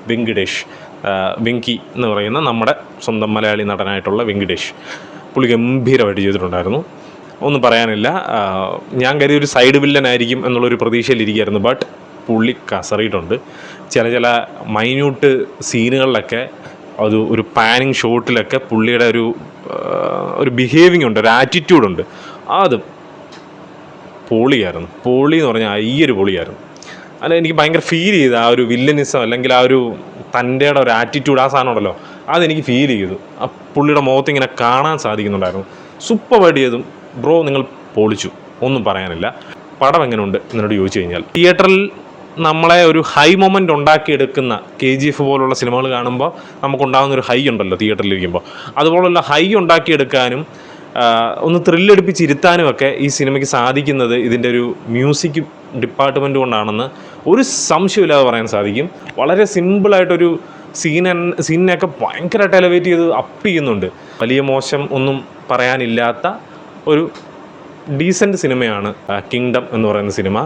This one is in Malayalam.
വെങ്കിടേഷ്, വെങ്കി എന്ന് പറയുന്ന നമ്മുടെ സ്വന്തം മലയാളി നടനായിട്ടുള്ള വെങ്കിടേഷ്. പുള്ളി ഗംഭീരമായിട്ട് ചെയ്തിട്ടുണ്ടായിരുന്നു, ഒന്നും പറയാനില്ല. ഞാൻ കരുതി ഒരു സൈഡ് വില്ലനായിരിക്കും എന്നുള്ളൊരു പ്രതീക്ഷയിലിരിക്കുകയായിരുന്നു. ബട്ട് പുള്ളി കസറിയിട്ടുണ്ട്. ചില മൈന്യൂട്ട് സീനുകളിലൊക്കെ അത് ഒരു പാനിങ് ഷോട്ടിലൊക്കെ പുള്ളിയുടെ ഒരു ബിഹേവിങ് ഉണ്ട്, ഒരു ആറ്റിറ്റ്യൂഡുണ്ട്. അത് പൊളിയായിരുന്നു. പൊളി എന്ന് പറഞ്ഞാൽ ഒരു പൊളിയായിരുന്നു. അല്ല, എനിക്ക് ഭയങ്കര ഫീൽ ചെയ്തു ആ ഒരു വില്ലനിസം, അല്ലെങ്കിൽ ആ ഒരു തൻ്റെ ഒരു ആറ്റിറ്റ്യൂഡ്, ആ സാധനം ഉണ്ടല്ലോ, അതെനിക്ക് ഫീൽ ചെയ്തു. ആ പുള്ളിയുടെ മുഖത്ത് ഇങ്ങനെ കാണാൻ സാധിക്കുന്നുണ്ടായിരുന്നു. സൂപ്പറായിട്ട് ചെയ്തും. ബ്രോ, നിങ്ങൾ പൊളിച്ചു, ഒന്നും പറയാനില്ല. പടം എങ്ങനെയുണ്ട് എന്നോട് ചോദിച്ചു കഴിഞ്ഞാൽ, തിയേറ്ററിൽ നമ്മളെ ഒരു ഹൈ മൊമെൻ്റ് ഉണ്ടാക്കിയെടുക്കുന്ന KGF പോലുള്ള സിനിമകൾ കാണുമ്പോൾ നമുക്കുണ്ടാകുന്നൊരു ഹൈ ഉണ്ടല്ലോ തിയേറ്ററിലിരിക്കുമ്പോൾ, അതുപോലുള്ള ഹൈ ഉണ്ടാക്കിയെടുക്കാനും ഒന്ന് ത്രില്ലടിപ്പിച്ചിരുത്താനും ഒക്കെ ഈ സിനിമയ്ക്ക് സാധിക്കുന്നത് ഇതിൻ്റെ ഒരു മ്യൂസിക് ഡിപ്പാർട്ട്മെൻറ്റ് കൊണ്ടാണെന്ന് ഒരു സംശയമില്ലാതെ പറയാൻ സാധിക്കും. വളരെ സിമ്പിളായിട്ടൊരു സീനിനെയൊക്കെ ഭയങ്കരമായിട്ട് എലവേറ്റ് ചെയ്ത് അപ്പ് ചെയ്യുന്നുണ്ട്. വലിയ മോശം ഒന്നും പറയാനില്ലാത്ത ഒരു ഡീസൻറ്റ് സിനിമയാണ് കിങ്ഡം എന്ന് പറയുന്ന സിനിമ.